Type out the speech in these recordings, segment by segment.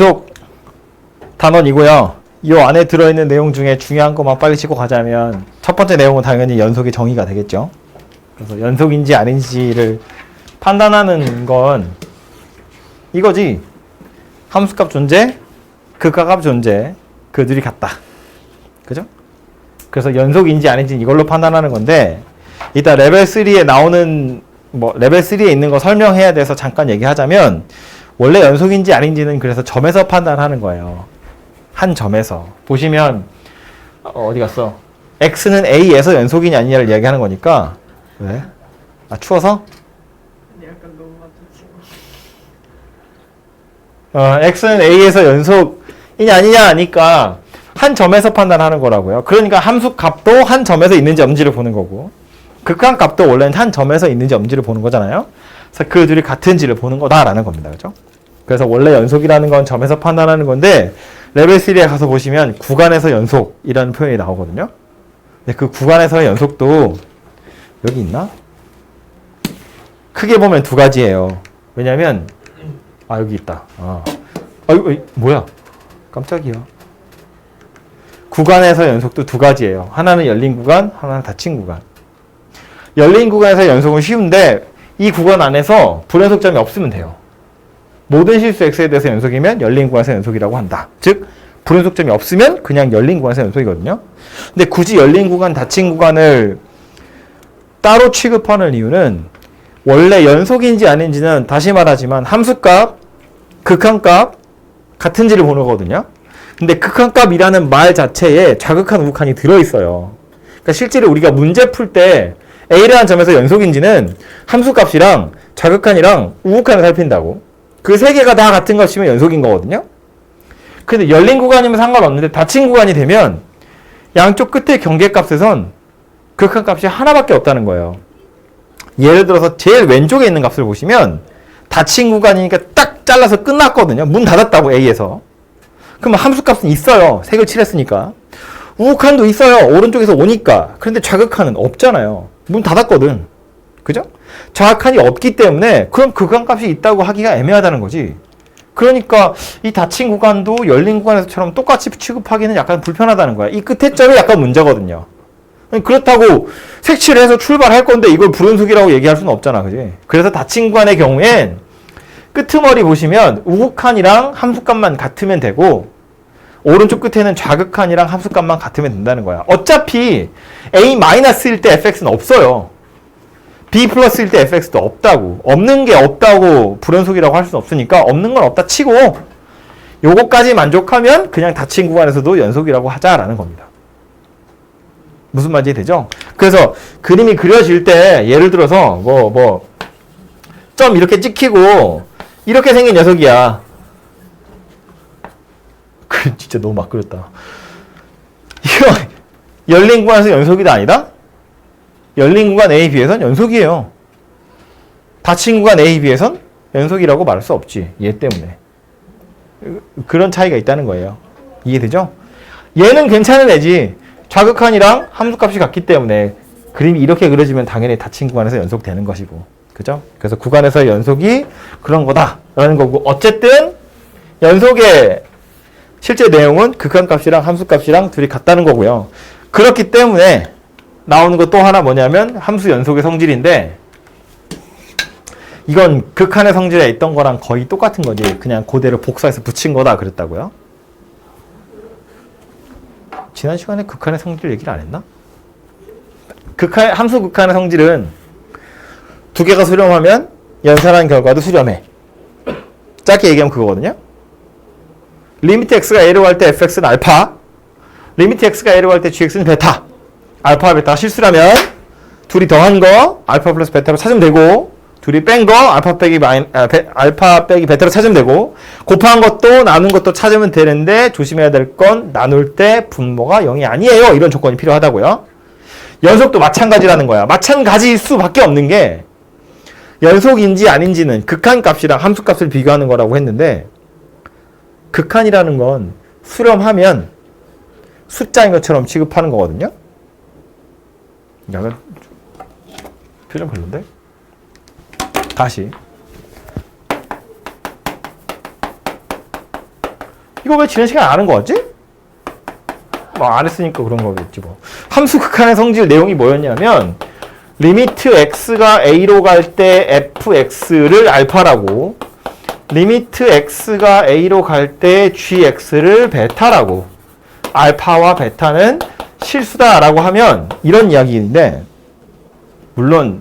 연속 단원이고요. 이 안에 들어있는 내용 중에 중요한 것만 빨리 짚고 가자면 첫 번째 내용은 당연히 연속이 정의가 되겠죠. 그래서 연속인지 아닌지를 판단하는 건 이거지. 함수값 존재, 극하값 존재, 그들이 같다. 그죠? 그래서 연속인지 아닌지 이걸로 판단하는 건데 이따 레벨 3에 나오는 레벨 3에 있는 거 설명해야 돼서 잠깐 얘기하자면 원래 연속인지 아닌지는 그래서 점에서 판단하는 거예요. 한 점에서. 보시면 어디 갔어? X는 A에서 연속이냐 아니냐를 이야기하는 거니까. 왜? 아, 추워서? 약간 너무 많죠. X는 A에서 연속이냐 아니냐 하니까 한 점에서 판단하는 거라고요. 그러니까 함수 값도 한 점에서 있는지 없는지를 보는 거고 극한 값도 원래는 한 점에서 있는지 없는지를 보는 거잖아요. 그래서 그 둘이 같은지를 보는 거다라는 겁니다. 그죠? 그래서 원래 연속이라는 건 점에서 판단하는 건데 레벨 3에 가서 보시면 구간에서 연속이라는 표현이 나오거든요. 근데 그 구간에서의 연속도 여기 있나? 크게 보면 두 가지예요. 왜냐면 여기 있다. 뭐야? 깜짝이야. 구간에서 연속도 두 가지예요. 하나는 열린 구간, 하나는 닫힌 구간. 열린 구간에서 연속은 쉬운데 이 구간 안에서 불연속점이 없으면 돼요. 모든 실수 x에 대해서 연속이면 열린 구간에서 연속이라고 한다. 즉 불연속점이 없으면 그냥 열린 구간에서 연속이거든요. 근데 굳이 열린 구간, 닫힌 구간을 따로 취급하는 이유는 원래 연속인지 아닌지는 다시 말하지만 함수값, 극한값 같은지를 보는 거거든요. 근데 극한값이라는 말 자체에 좌극한, 우극한이 들어있어요. 그러니까 실제로 우리가 문제 풀 때 A라는 점에서 연속인지는 함수값이랑 좌극한이랑 우극한을 살핀다고. 그 세 개가 다 같은 값이면 연속인 거거든요. 근데 열린 구간이면 상관없는데 닫힌 구간이 되면 양쪽 끝의 경계값에선 극한값이 하나밖에 없다는 거예요. 예를 들어서 제일 왼쪽에 있는 값을 보시면 닫힌 구간이니까 딱 잘라서 끝났거든요. 문 닫았다고 A에서. 그러면 함수값은 있어요. 색을 칠했으니까. 우극한도 있어요. 오른쪽에서 오니까. 그런데 좌극한은 없잖아요. 문 닫았거든. 그죠? 좌극한이 없기 때문에 그럼 극한값이 있다고 하기가 애매하다는 거지. 그러니까 이 닫힌 구간도 열린 구간에서처럼 똑같이 취급하기는 약간 불편하다는 거야. 이 끝에 점이 약간 문제거든요. 그렇다고 색칠을 해서 출발할 건데 이걸 불연속이라고 얘기할 수는 없잖아. 그지? 그래서 닫힌 구간의 경우엔 끄트머리 보시면 우극한이랑 함수값만 같으면 되고 오른쪽 끝에는 좌극한이랑 함수값만 같으면 된다는 거야. 어차피 A-일 때 fx는 없어요. B 플러스일 때 fx도 없다고. 없는 게 없다고 불연속이라고 할 수는 없으니까 없는 건 없다 치고 요거까지 만족하면 그냥 닫힌 구간에서도 연속이라고 하자라는 겁니다. 무슨 말인지 되죠? 그래서 그림이 그려질 때 예를 들어서 점 이렇게 찍히고 이렇게 생긴 녀석이야. 진짜 너무 막 그렸다. 이거 열린 구간에서 연속이다 아니다? 열린 구간 A, B에선 연속이에요. 닫힌 구간 A, B에선 연속이라고 말할 수 없지. 얘 때문에. 그런 차이가 있다는 거예요. 이해되죠? 얘는 괜찮은 애지. 좌극한이랑 함수값이 같기 때문에 그림이 이렇게 그려지면 당연히 닫힌 구간에서 연속되는 것이고. 그죠? 그래서 구간에서의 연속이 그런 거다라는 거고. 어쨌든 연속의 실제 내용은 극한값이랑 함수값이랑 둘이 같다는 거고요. 그렇기 때문에 나오는 거 또 하나 뭐냐면 함수 연속의 성질인데 이건 극한의 성질에 있던 거랑 거의 똑같은 거지. 그냥 그대로 복사해서 붙인 거다 그랬다고요. 지난 시간에 극한의 성질 얘기를 안 했나? 함수 극한의 성질은 두 개가 수렴하면 연산한 결과도 수렴해. 짧게 얘기하면 그거거든요. 리미트 x가 a로 갈 때 fx는 알파, 리미트 x가 a로 갈 때 gx는 베타. 알파, 베타 실수라면 둘이 더한 거 알파 플러스 베타로 찾으면 되고 둘이 뺀 거 알파 빼기 베타로 찾으면 되고 곱한 것도 나눈 것도 찾으면 되는데 조심해야 될 건 나눌 때 분모가 0이 아니에요. 이런 조건이 필요하다고요. 연속도 마찬가지라는 거야. 마찬가지일 수밖에 없는 게 연속인지 아닌지는 극한값이랑 함수값을 비교하는 거라고 했는데 극한이라는 건 수렴하면 숫자인 것처럼 취급하는 거거든요. 약간 표정 별론데? 다시 이거 왜 지난 시간에 안 하는 거 같지? 뭐 안 했으니까 그런 거겠지 뭐. 함수 극한의 성질 내용이 뭐였냐면 리미트 x가 a로 갈 때 fx를 알파라고, 리미트 x가 a로 갈 때 gx를 베타라고, 알파와 베타는 실수다라고 하면 이런 이야기인데, 물론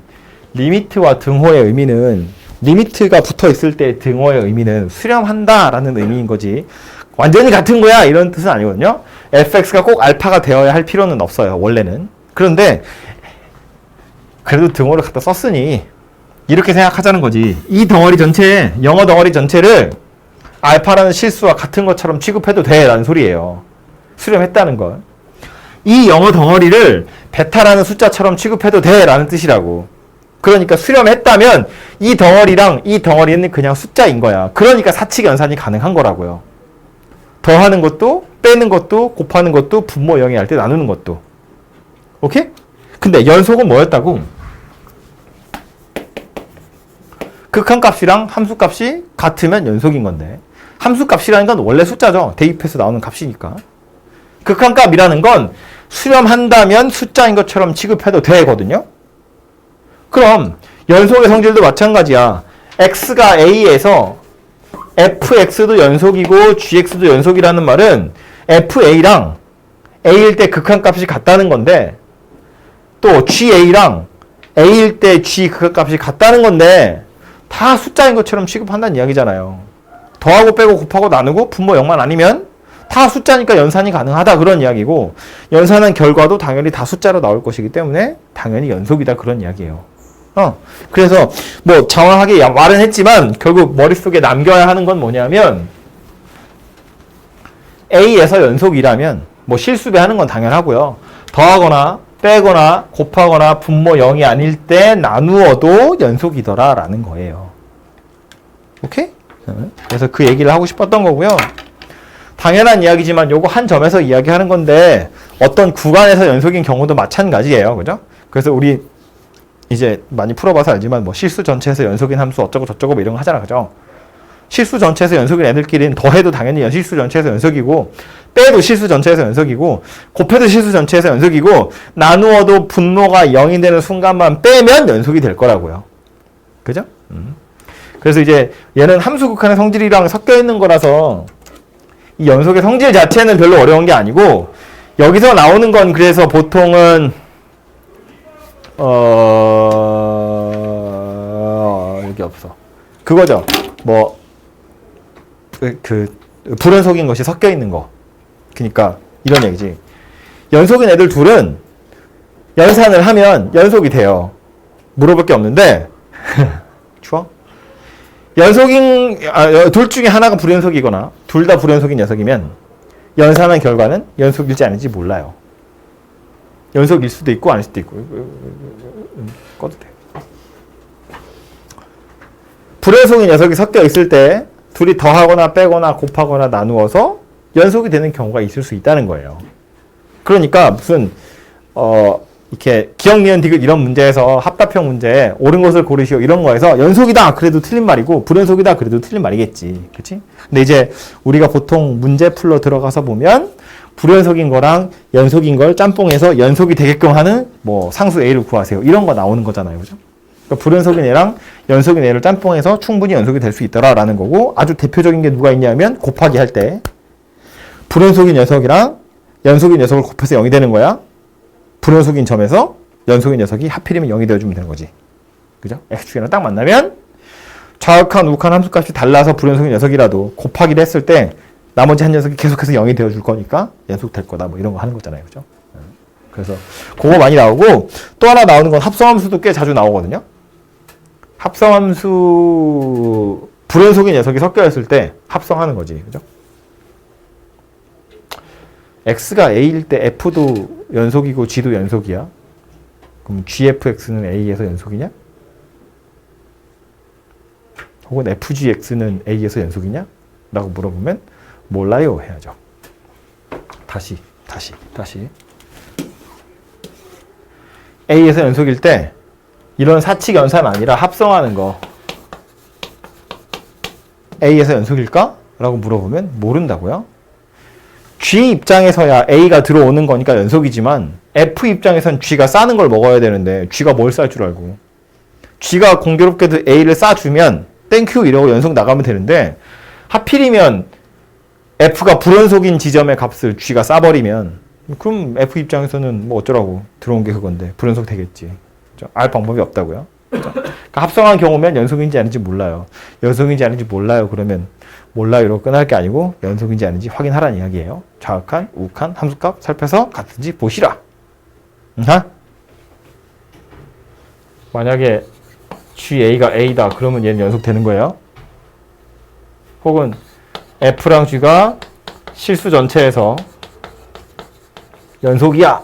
리미트와 등호의 의미는, 리미트가 붙어 있을 때 등호의 의미는 수렴한다라는 의미인 거지 완전히 같은 거야 이런 뜻은 아니거든요. fx가 꼭 알파가 되어야 할 필요는 없어요 원래는. 그런데 그래도 등호를 갖다 썼으니 이렇게 생각하자는 거지. 이 덩어리 전체, 영어 덩어리 전체를 알파라는 실수와 같은 것처럼 취급해도 돼 라는 소리예요. 수렴했다는 걸. 이 영어 덩어리를 베타라는 숫자처럼 취급해도 돼 라는 뜻이라고. 그러니까 수렴했다면 이 덩어리랑 이 덩어리는 그냥 숫자인 거야. 그러니까 사칙 연산이 가능한 거라고요. 더하는 것도 빼는 것도 곱하는 것도 분모 0이 할 때 나누는 것도. 오케이? 근데 연속은 뭐였다고? 극한값이랑 함수값이 같으면 연속인 건데, 함수값이라는 건 원래 숫자죠. 대입해서 나오는 값이니까. 극한값이라는 건 수렴한다면 숫자인 것처럼 취급해도 되거든요. 그럼 연속의 성질도 마찬가지야. x가 a에서 fx도 연속이고 gx도 연속이라는 말은 fa랑 a일 때 극한값이 같다는 건데, 또 ga랑 a일 때 g 극한값이 같다는 건데 다 숫자인 것처럼 취급한다는 이야기잖아요. 더하고 빼고 곱하고 나누고 분모 0만 아니면 다 숫자니까 연산이 가능하다 그런 이야기고, 연산한 결과도 당연히 다 숫자로 나올 것이기 때문에 당연히 연속이다 그런 이야기예요. 그래서 뭐 정확하게 말은 했지만 결국 머릿속에 남겨야 하는 건 뭐냐면, A에서 연속이라면 뭐 실수배하는 건 당연하고요. 더하거나 빼거나 곱하거나 분모 0이 아닐 때 나누어도 연속이더라 라는 거예요. 오케이? 그래서 그 얘기를 하고 싶었던 거고요. 당연한 이야기지만 요거 한 점에서 이야기하는 건데 어떤 구간에서 연속인 경우도 마찬가지예요. 그죠? 그래서 우리 이제 많이 풀어봐서 알지만 뭐 실수 전체에서 연속인 함수 어쩌고 저쩌고 뭐 이런 거 하잖아. 그죠? 실수 전체에서 연속인 애들끼리는 더해도 당연히 실수 전체에서 연속이고, 빼도 실수 전체에서 연속이고, 곱해도 실수 전체에서 연속이고, 나누어도 분모가 0이 되는 순간만 빼면 연속이 될 거라고요. 그죠? 그래서 이제 얘는 함수 극한의 성질이랑 섞여 있는 거라서 이 연속의 성질 자체는 별로 어려운 게 아니고, 여기서 나오는 건 그래서 보통은 여기 없어. 그거죠. 뭐 불연속인 것이 섞여 있는 거. 그러니까 이런 얘기지. 연속인 애들 둘은 연산을 하면 연속이 돼요. 물어볼 게 없는데 좋아? 연속인 둘 중에 하나가 불연속이거나 둘 다 불연속인 녀석이면 연산한 결과는 연속일지 아닌지 몰라요. 연속일 수도 있고 아닐 수도 있고. 꺼도 돼. 불연속인 녀석이 섞여 있을 때 둘이 더하거나 빼거나 곱하거나 나누어서 연속이 되는 경우가 있을 수 있다는 거예요. 그러니까 무슨 이렇게 기억, 니은, 디귿 이런 문제에서 합답형 문제 옳은 것을 고르시오 이런 거에서 연속이다 그래도 틀린 말이고 불연속이다 그래도 틀린 말이겠지. 그치? 근데 이제 우리가 보통 문제 풀러 들어가서 보면 불연속인 거랑 연속인 걸 짬뽕해서 연속이 되게끔 하는 뭐 상수 A를 구하세요. 이런 거 나오는 거잖아요. 그죠? 그러니까 불연속인 애랑 연속인 애를 짬뽕해서 충분히 연속이 될 수 있더라라는 거고, 아주 대표적인 게 누가 있냐면 곱하기 할 때 불연속인 녀석이랑 연속인 녀석을 곱해서 0이 되는 거야. 불연속인 점에서 연속인 녀석이 하필이면 0이 되어주면 되는 거지. 그죠? X축이랑 딱 만나면 좌욱한 우욱한 함수값이 달라서 불연속인 녀석이라도 곱하기를 했을 때 나머지 한 녀석이 계속해서 0이 되어줄 거니까 연속될 거다. 뭐 이런 거 하는 거잖아요. 그죠? 그래서 그거 많이 나오고, 또 하나 나오는 건 합성함수도 꽤 자주 나오거든요. 합성함수 불연속인 녀석이 섞여 있을 때 합성하는 거지. 그죠? x가 a일 때 f도 연속이고 g도 연속이야. 그럼 gfx는 a에서 연속이냐? 혹은 fgx는 a에서 연속이냐? 라고 물어보면 몰라요 해야죠. 다시 a에서 연속일 때 이런 사칙 연산 아니라 합성하는 거. a에서 연속일까? 라고 물어보면 모른다고요? G 입장에서야 A가 들어오는 거니까 연속이지만 F 입장에선 G가 싸는 걸 먹어야 되는데 G가 뭘 쌀 줄 알고 G가 공교롭게도 A를 싸주면 땡큐 이러고 연속 나가면 되는데 하필이면 F가 불연속인 지점의 값을 G가 싸버리면 그럼 F 입장에서는 뭐 어쩌라고 들어온 게 그건데 불연속 되겠지. 그렇죠? 알 방법이 없다고요. 그렇죠? 그러니까 합성한 경우면 연속인지 아닌지 몰라요. 연속인지 아닌지 몰라요. 그러면 몰라요 이러고 끝날 게 아니고 연속인지 아닌지 확인하라는 이야기예요. 좌극한, 우극한, 함수값 살펴서 같은지 보시라. 만약에 GA가 A다 그러면 얘는 연속되는 거예요. 혹은 F랑 G가 실수 전체에서 연속이야.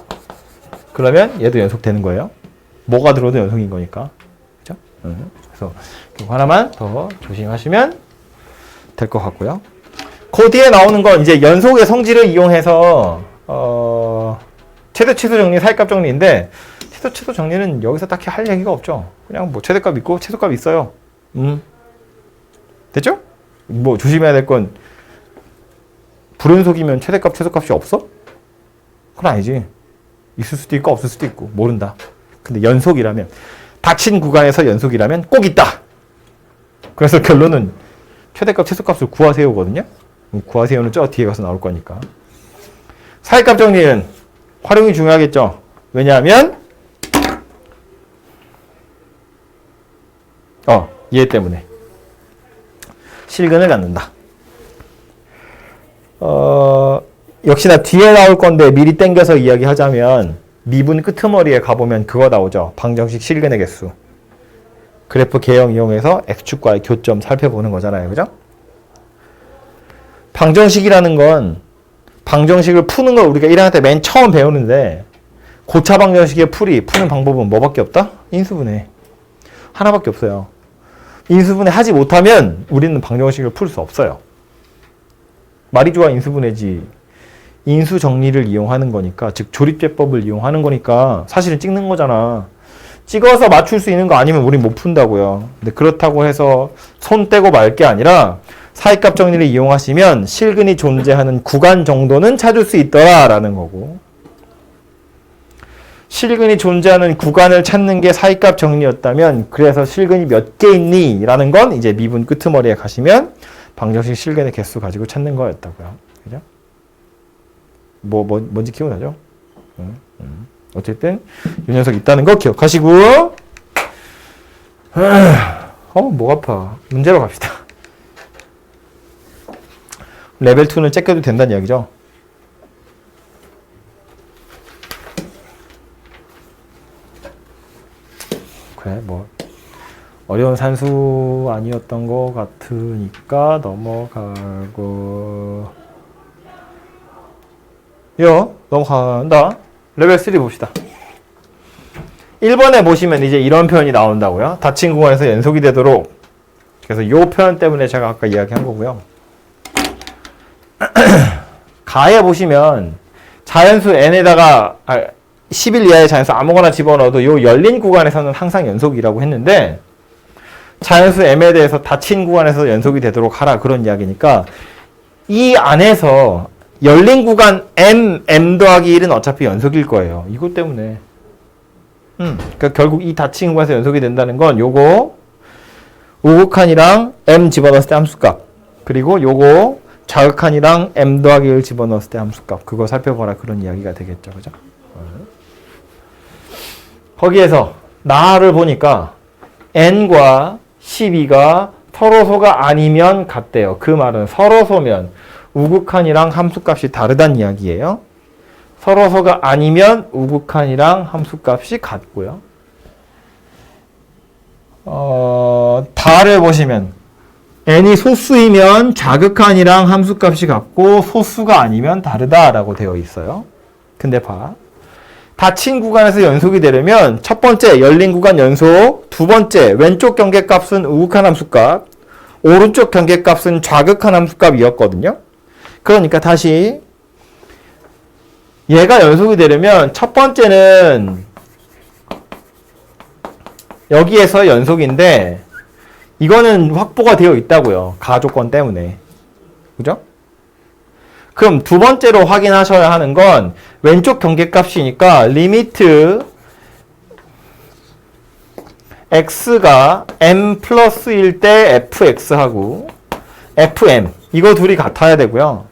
그러면 얘도 연속되는 거예요. 뭐가 들어도 연속인 거니까. 그죠? 그래서 이거 하나만 더 조심하시면 될 것 같고요. 그 뒤에 나오는 건 이제 연속의 성질을 이용해서 최대 최소 정리, 사이값 정리인데 최소 최소 정리는 여기서 딱히 할 얘기가 없죠. 그냥 뭐 최대값 있고 최소값 있어요. 됐죠? 뭐 조심해야 될 건 불연속이면 최대값, 최소값이 없어? 그건 아니지. 있을 수도 있고 없을 수도 있고 모른다. 근데 연속이라면 닫힌 구간에서 연속이라면 꼭 있다. 그래서 결론은 최대값, 최소값을 구하세요거든요. 구하세요는 저 뒤에 가서 나올 거니까. 사이값 정리는 활용이 중요하겠죠. 왜냐하면 얘 때문에 실근을 갖는다. 역시나 뒤에 나올 건데 미리 땡겨서 이야기하자면 미분 끄트머리에 가보면 그거 나오죠. 방정식 실근의 개수. 그래프 개형 이용해서 x축과의 교점 살펴보는 거잖아요. 그죠? 방정식이라는 건 방정식을 푸는 걸 우리가 1학년 때 맨 처음 배우는데 고차 방정식의 푸는 방법은 뭐밖에 없다? 인수분해. 하나밖에 없어요. 인수분해 하지 못하면 우리는 방정식을 풀 수 없어요. 말이 좋아 인수분해지. 인수 정리를 이용하는 거니까, 즉 조립제법을 이용하는 거니까 사실은 찍는 거잖아. 찍어서 맞출 수 있는 거 아니면 우린 못 푼다고요. 근데 그렇다고 해서 손 떼고 말 게 아니라 사이값 정리를 이용하시면 실근이 존재하는 구간 정도는 찾을 수 있더라라는 거고, 실근이 존재하는 구간을 찾는 게 사이값 정리였다면 그래서 실근이 몇 개 있니? 라는 건 이제 미분 끄트머리에 가시면 방정식 실근의 개수 가지고 찾는 거였다고요. 그죠? 뭔지 기억나죠? 어쨌든 이 녀석 있다는 거 기억하시고, 목 아파. 문제로 갑시다. 레벨 2는 째껴도 된다는 이야기죠. 그래, 뭐 어려운 산수 아니었던 것 같으니까 넘어가고, 넘어간다. 레벨 3 봅시다. 1번에 보시면 이제 이런 표현이 나온다고요. 닫힌 구간에서 연속이 되도록. 그래서 이 표현 때문에 제가 아까 이야기한 거고요. 가에 보시면 자연수 n에다가 10일 이하의 자연수 아무거나 집어넣어도 이 열린 구간에서는 항상 연속이라고 했는데, 자연수 m에 대해서 닫힌 구간에서 연속이 되도록 하라 그런 이야기니까 이 안에서 열린 구간 m 더하기 1은 어차피 연속일 거예요. 이것 때문에. 그러니까 결국 이 닫힌 구간에서 연속이 된다는 건 요거 우극한이랑 m 집어넣었을 때 함수값, 그리고 요거 좌극한이랑 m 더하기 1 집어넣었을 때 함수값, 그거 살펴보라 그런 이야기가 되겠죠. 그죠? 거기에서 나를 보니까 n과 12가 서로소가 아니면 같대요. 그 말은 서로소면 우극한이랑 함수값이 다르다는 이야기예요. 서로소가 아니면 우극한이랑 함수값이 같고요. 다를 보시면 n이 소수이면 좌극한이랑 함수값이 같고 소수가 아니면 다르다라고 되어 있어요. 근데 닫힌 구간에서 연속이 되려면 첫 번째 열린 구간 연속, 두 번째 왼쪽 경계값은 우극한 함수값, 오른쪽 경계값은 좌극한 함수값이었거든요. 그러니까 다시 얘가 연속이 되려면 첫 번째는 여기에서 연속인데 이거는 확보가 되어 있다고요. 가조건 때문에. 그죠? 그럼 두 번째로 확인하셔야 하는 건 왼쪽 경계값이니까 리미트 x가 m 플러스일 때 fx하고 fm 이거 둘이 같아야 되고요.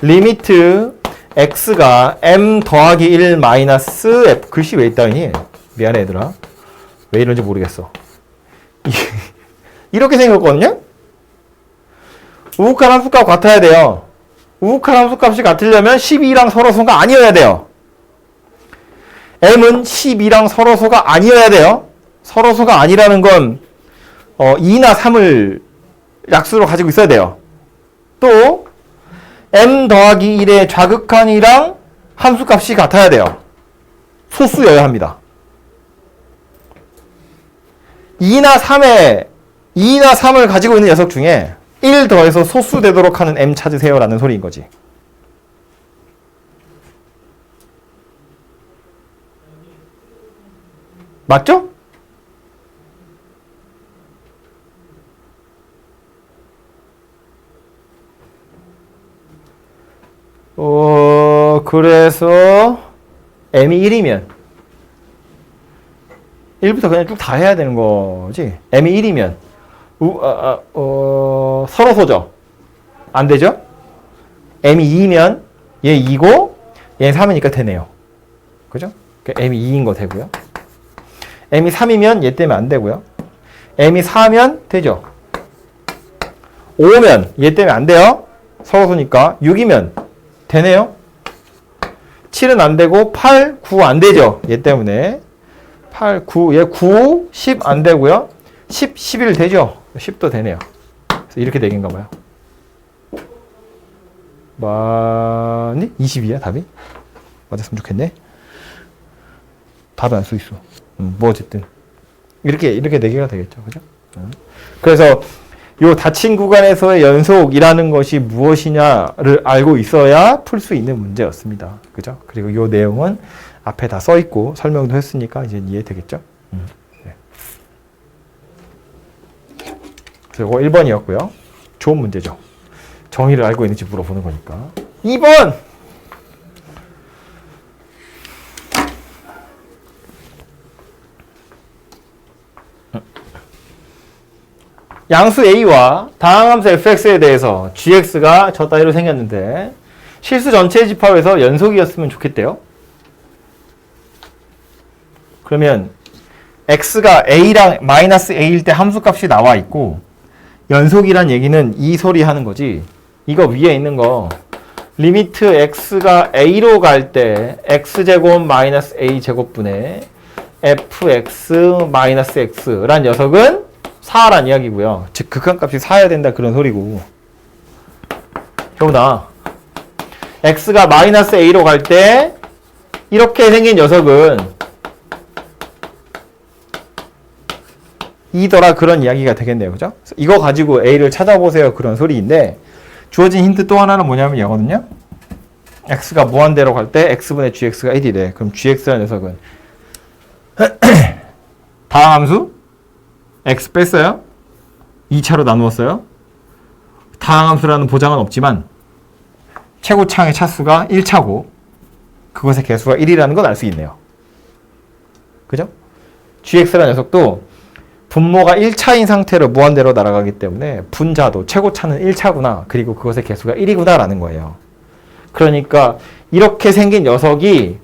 리미트 x가 m 더하기 1 마이너스 f 글씨 왜 있다니? 미안해 얘들아. 왜 이런지 모르겠어. 이렇게 생겼거든요? 우극한 함수값 같아야 돼요. 우극한 함수값이 같으려면 12랑 서로소가 아니어야 돼요. m은 12랑 서로소가 아니어야 돼요. 서로소가 아니라는 건 2나 3을 약수로 가지고 있어야 돼요. 또 m 더하기 1의 좌극한이랑 함수값이 같아야 돼요. 소수여야 합니다. 2나 3을 가지고 있는 녀석 중에 1 더해서 소수 되도록 하는 m 찾으세요 라는 소리인 거지. 맞죠? 그래서 m이 1이면 1부터 그냥 쭉 다 해야 되는 거지. m이 1이면 서로소죠. 안 되죠? m이 2면 얘 2고 얘 3이니까 되네요. 그죠? 그러니까 m이 2인 거 되고요. m이 3이면 얘 때문에 안 되고요. m이 4면 되죠. 5면 얘 때문에 안 돼요. 서로소니까 6이면 되네요. 7은 안 되고 8, 9 안 되죠. 얘 때문에 8, 9, 얘 9, 10 안 되고요. 10, 11 되죠. 10도 되네요. 그래서 이렇게 되겠는가 봐요. 많이? 22야 답이? 맞았으면 좋겠네. 답이 안 써 있어. 뭐 어쨌든 이렇게 4개가 되겠죠. 그죠? 그래서 요 닫힌 구간에서의 연속이라는 것이 무엇이냐를 알고 있어야 풀 수 있는 문제였습니다. 그죠? 그리고 요 내용은 앞에 다 써 있고 설명도 했으니까 이제 이해되겠죠? 네. 그래서 이거 1번이었고요. 좋은 문제죠. 정의를 알고 있는지 물어보는 거니까. 2번! 양수 a와 다항함수 fx에 대해서 gx가 저 따위로 생겼는데 실수 전체 집합에서 연속이었으면 좋겠대요. 그러면 x가 a랑 마이너스 a일 때 함수값이 나와 있고 연속이란 얘기는 이 소리 하는 거지. 이거 위에 있는 거 리미트 x가 a로 갈 때 x제곱 마이너스 a제곱분의 fx 마이너스 x란 녀석은 4란 이야기고요. 즉 극한값이 4여야 된다 그런 소리고. 저보다 x가 마이너스 a로 갈 때 이렇게 생긴 녀석은 2더라 그런 이야기가 되겠네요. 그죠? 이거 가지고 a를 찾아보세요 그런 소리인데 주어진 힌트 또 하나는 뭐냐면 이거거든요. x가 무한대로 갈 때 x분의 gx가 1이래. 그럼 gx라는 녀석은 다함수 x 뺐어요. 2차로 나누었어요. 다항함수라는 보장은 없지만 최고차의 차수가 1차고 그것의 개수가 1이라는 건 알 수 있네요. 그죠? gx라는 녀석도 분모가 1차인 상태로 무한대로 날아가기 때문에 분자도 최고차는 1차구나. 그리고 그것의 개수가 1이구나 라는 거예요. 그러니까 이렇게 생긴 녀석이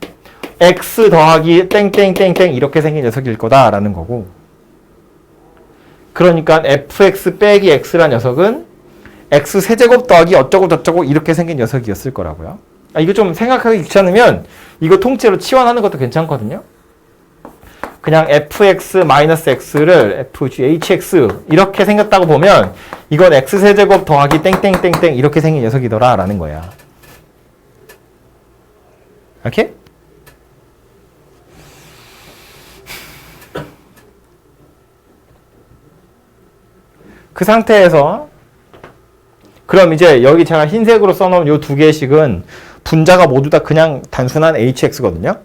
x 더하기 땡땡땡땡 이렇게 생긴 녀석일 거다라는 거고 그러니까 fx 빼기 x란 녀석은 x 세제곱 더하기 어쩌고 저쩌고 이렇게 생긴 녀석이었을 거라고요. 이거 좀 생각하기 귀찮으면 이거 통째로 치환하는 것도 괜찮거든요. 그냥 fx-x를 fghx 이렇게 생겼다고 보면 이건 x세제곱 더하기 땡땡땡땡 이렇게 생긴 녀석이더라 라는 거야. 오케이? 그 상태에서 그럼 이제 여기 제가 흰색으로 써놓은 요 두 개씩은 분자가 모두 다 그냥 단순한 hx거든요.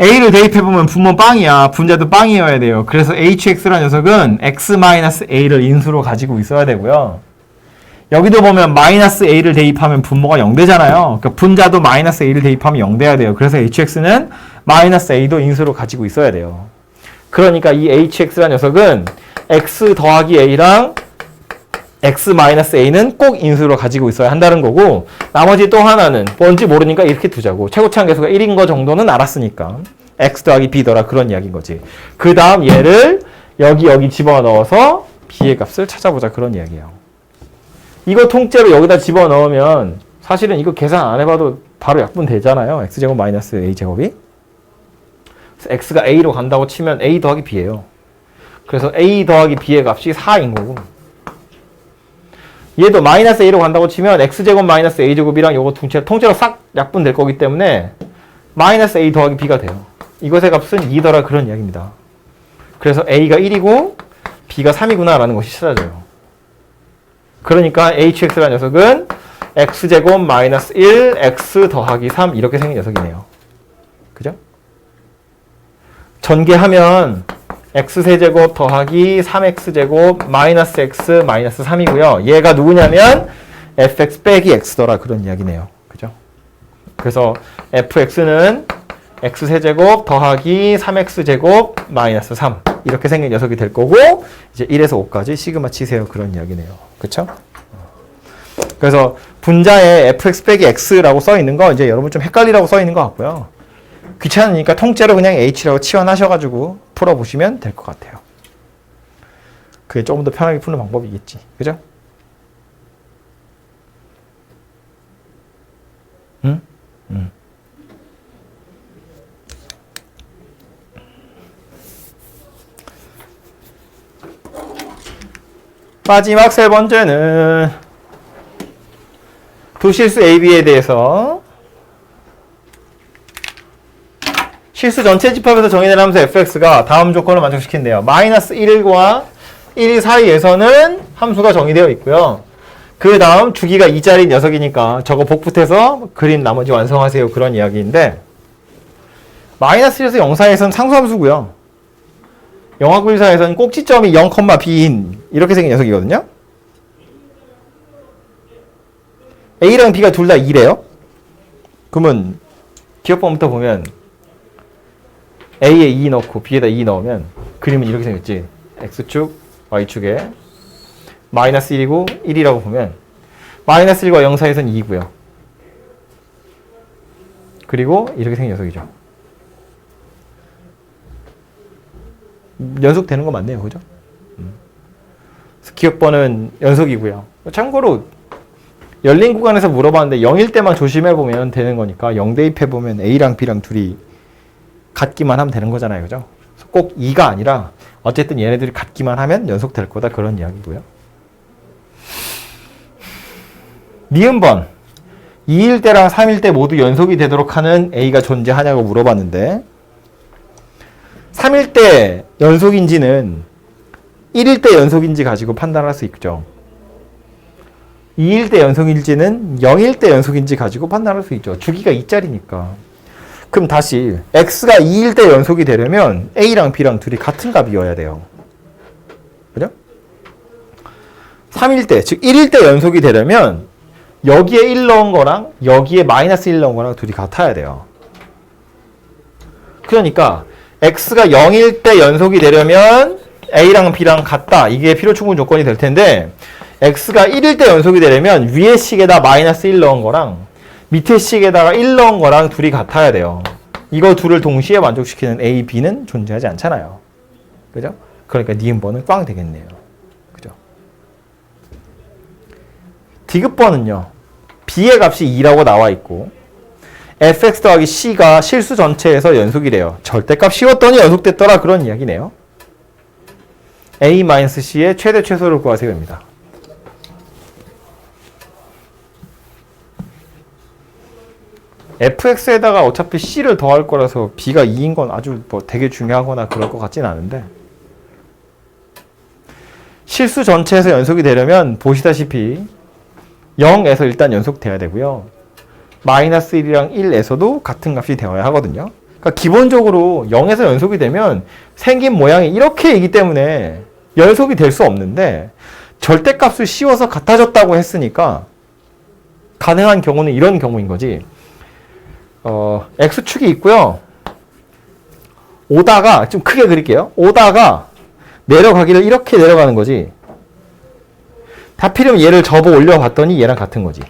a를 대입해보면 분모 빵이야. 분자도 빵이어야 돼요. 그래서 hx라는 녀석은 x-a를 인수로 가지고 있어야 되고요. 여기도 보면 마이너스 a를 대입하면 분모가 0되잖아요. 그러니까 분자도 마이너스 a를 대입하면 0돼야 돼요. 그래서 hx는 마이너스 a도 인수로 가지고 있어야 돼요. 그러니까 이 hx라는 녀석은 x 더하기 a랑 x 마이너스 a는 꼭 인수로 가지고 있어야 한다는 거고, 나머지 또 하나는 뭔지 모르니까 이렇게 두자고. 최고차항 계수가 1인 거 정도는 알았으니까 x 더하기 b더라 그런 이야기인 거지. 그 다음 얘를 여기 집어넣어서 b의 값을 찾아보자 그런 이야기예요. 이거 통째로 여기다 집어넣으면 사실은 이거 계산 안 해봐도 바로 약분 되잖아요. x제곱 마이너스 a제곱이. 그래서 x가 a로 간다고 치면 a 더하기 b예요. 그래서 a 더하기 b의 값이 4인 거고, 얘도 마이너스 a로 간다고 치면 x제곱 마이너스 a제곱이랑 요거 통째로 싹 약분 될 거기 때문에 마이너스 a 더하기 b가 돼요. 이것의 값은 2더라 그런 이야기입니다. 그래서 a가 1이고 b가 3이구나 라는 것이 찾아져요. 그러니까 hx라는 녀석은 x제곱 마이너스 1 x 더하기 3 이렇게 생긴 녀석이네요. 그죠? 전개하면 x세제곱 더하기 3x제곱 마이너스 x 마이너스 3이고요. 얘가 누구냐면 fx 빼기 x더라 그런 이야기네요. 그죠? 그래서 fx는 x세제곱 더하기 3x제곱 마이너스 3 이렇게 생긴 녀석이 될 거고, 이제 1에서 5까지 시그마 치세요 그런 이야기네요. 그쵸? 그래서 분자에 fx 빼기 x라고 써 있는 거 이제 여러분 좀 헷갈리라고 써 있는 것 같고요. 귀찮으니까 통째로 그냥 h라고 치환하셔가지고 풀어보시면 될 것 같아요. 그게 조금 더 편하게 푸는 방법이겠지. 그죠? 응? 마지막 세 번째는 도실수 AB에 대해서 실수 전체 집합에서 정의된 함수 fx가 다음 조건을 만족시킨대요. 마이너스 1과 1 사이에서는 함수가 정의되어 있고요. 그 다음 주기가 2짜리 녀석이니까 저거 복붙해서 그림 나머지 완성하세요 그런 이야기인데, 마이너스 1에서 0 사이에서는 상수함수고요. 0하고 1 사이에서는 꼭지점이 0, b인 이렇게 생긴 녀석이거든요. a랑 b가 둘 다 2래요. 그러면 기억법부터 보면 a에 2 넣고 b에다 2 넣으면 그림은 이렇게 생겼지. x축, y축에 마이너스 1이고 1이라고 보면 마이너스 1과 0 사이에서는 2고요. 그리고 이렇게 생긴 녀석이죠. 연속되는 거 맞네요. 그죠? 기억번은 연속이고요. 참고로 열린 구간에서 물어봤는데 0일 때만 조심해보면 되는 거니까 0 대입해보면 A랑 B랑 둘이 같기만 하면 되는 거잖아요. 그죠? 꼭 2가 아니라 어쨌든 얘네들이 같기만 하면 연속될 거다 그런 이야기고요. 니은번 2일 때랑 3일 때 모두 연속이 되도록 하는 A가 존재하냐고 물어봤는데, 3일 때 연속인지는 1일 때 연속인지 가지고 판단할 수 있죠. 2일 때 연속인지는 0일 때 연속인지 가지고 판단할 수 있죠. 주기가 2짜리니까. 그럼 다시 x가 2일 때 연속이 되려면 a랑 b랑 둘이 같은 값이어야 돼요. 그죠? 3일 때, 즉 1일 때 연속이 되려면 여기에 1 넣은 거랑 여기에 마이너스 1 넣은 거랑 둘이 같아야 돼요. 그러니까 x가 0일 때 연속이 되려면 a랑 b랑 같다. 이게 필요충분 조건이 될 텐데, x가 1일 때 연속이 되려면 위에 식에다 마이너스 1 넣은 거랑 밑에 식에다가 1 넣은 거랑 둘이 같아야 돼요. 이거 둘을 동시에 만족시키는 a, b는 존재하지 않잖아요. 그죠? 그러니까 니은번은 꽝 되겠네요. 그죠? 디귿번은요, b의 값이 2라고 나와 있고 fx 더하기 c가 실수 전체에서 연속이래요. 절대값 씌웠더니 연속됐더라 그런 이야기네요. a-c의 최대 최소를 구하세요입니다. fx에다가 어차피 c를 더할 거라서 b가 2인 건 아주 뭐 되게 중요하거나 그럴 것 같진 않은데, 실수 전체에서 연속이 되려면 보시다시피 0에서 일단 연속돼야 되고요. 마이너스 1이랑 1에서도 같은 값이 되어야 하거든요. 그러니까 기본적으로 0에서 연속이 되면 생긴 모양이 이렇게이기 때문에 연속이 될 수 없는데, 절대값을 씌워서 같아졌다고 했으니까 가능한 경우는 이런 경우인 거지. x축이 있고요. 오다가 좀 크게 그릴게요. 오다가 내려가기를 이렇게 내려가는 거지. 하필이면 얘를 접어 올려봤더니 얘랑 같은 거지.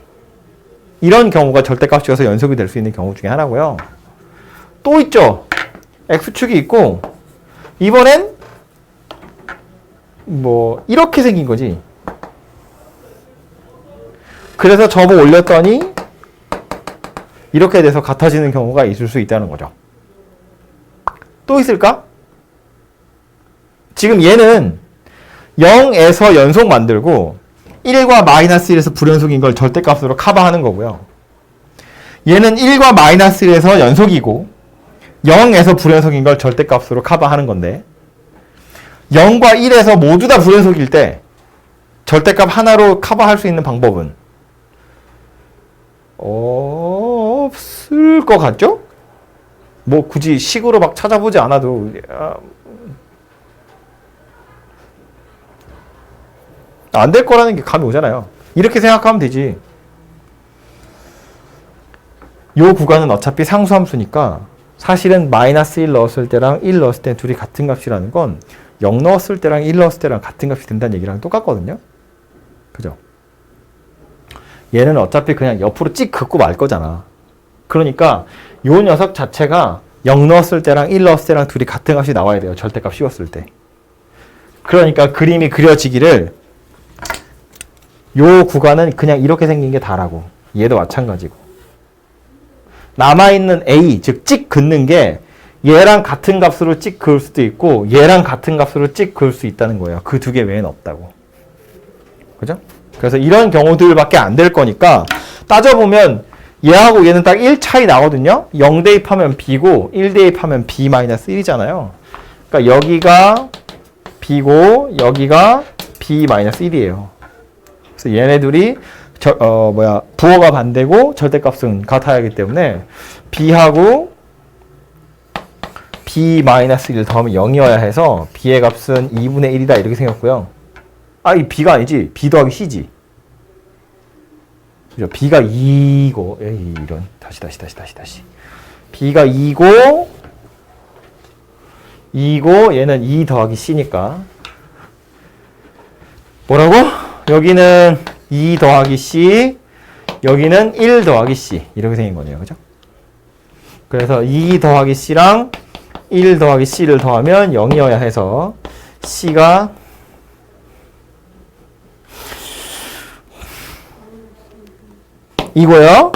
이런 경우가 절대값이어서 연속이 될 수 있는 경우 중에 하나고요. 또 있죠. x축이 있고 이번엔 뭐 이렇게 생긴 거지. 그래서 접어 올렸더니 이렇게 돼서 같아지는 경우가 있을 수 있다는 거죠. 또 있을까? 지금 얘는 0에서 연속 만들고 1과 마이너스 1에서 불연속인 걸 절대값으로 커버하는 거고요. 얘는 1과 마이너스 1에서 연속이고 0에서 불연속인 걸 절대값으로 커버하는 건데 0과 1에서 모두 다 불연속일 때 절대값 하나로 커버할 수 있는 방법은 없을 것 같죠? 뭐 굳이 식으로 막 찾아보지 않아도 안 될 거라는 게 감이 오잖아요. 이렇게 생각하면 되지. 요 구간은 어차피 상수함수니까 사실은 마이너스 1 넣었을 때랑 1 넣었을 때 둘이 같은 값이라는 건 0 넣었을 때랑 1 넣었을 때랑 같은 값이 된다는 얘기랑 똑같거든요. 그죠? 얘는 어차피 그냥 옆으로 찍 긋고 말 거잖아. 그러니까 요 녀석 자체가 0 넣었을 때랑 1 넣었을 때랑 둘이 같은 값이 나와야 돼요. 절대값 씌웠을 때. 그러니까 그림이 그려지기를 요 구간은 그냥 이렇게 생긴 게 다라고. 얘도 마찬가지고. 남아있는 A, 즉 찍 긋는 게 얘랑 같은 값으로 찍 그을 수도 있고 얘랑 같은 값으로 찍 그을 수 있다는 거예요. 그 두 개 외에는 없다고. 그죠? 그래서 이런 경우들밖에 안 될 거니까 따져보면 얘하고 얘는 딱 1 차이 나거든요. 0 대입하면 B고 1 대입하면 B-1이잖아요. 그러니까 여기가 B고 여기가 B-1이에요. 그래서 얘네 둘이 부호가 반대고 절대값은 같아야 하기 때문에 B하고 B-1 더하면 0이어야 해서 B의 값은 2분의 1이다 이렇게 생겼고요. 이 B가 아니지. B 더하기 C지. 그죠? B가 2고 이런 다시 B가 2고 얘는 2 더하기 C니까 뭐라고? 여기는 2 더하기 C, 여기는 1 더하기 C 이렇게 생긴 거네요. 그죠? 그래서 2 더하기 C랑 1 더하기 C를 더하면 0이어야 해서 C가 이고요.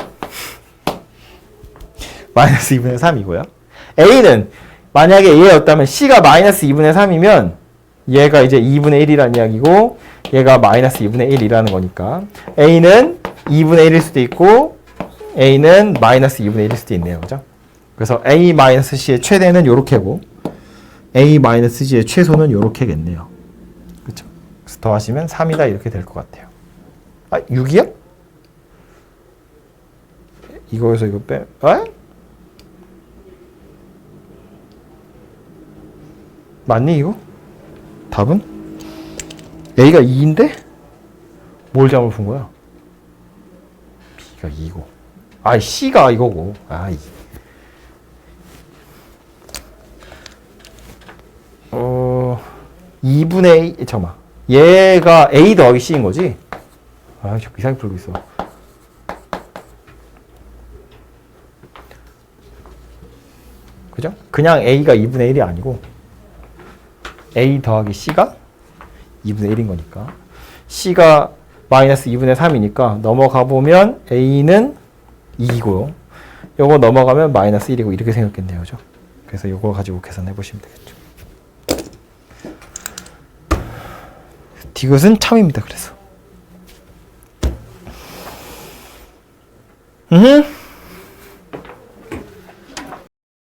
마이너스 2분의 3이고요. A는 만약에 얘였다면 C가 마이너스 2분의 3이면 얘가 이제 2분의 1이라는 이야기고 얘가 마이너스 2분의 1이라는 거니까 A는 2분의 1일 수도 있고 A는 마이너스 2분의 1일 수도 있네요. 그죠? 그래서 A-C의 최대는 요렇게고 A-C의 최소는 요렇게겠네요. 그렇죠? 그래서 더하시면 3이다 이렇게 될 것 같아요. 6이요? 이거에서 이거 빼? 맞니 이거? 답은? A가 2인데? 뭘 잘못 푼 거야? B가 2고 C가 이거고 2분의 2, 잠깐만 얘가 A 더하기 C인 거지? 자꾸 이상하게 풀고 있어. 그죠? 그냥 A가 2분의 1이 아니고 A 더하기 C가 2분의 1인 거니까 C가 마이너스 2분의 3이니까 넘어가 보면 A는 2고요. 요거 넘어가면 마이너스 1이고 이렇게 생겼겠네요. 그죠? 그래서 요거 가지고 계산해 보시면 되겠죠. 디귿은 참입니다. 그래서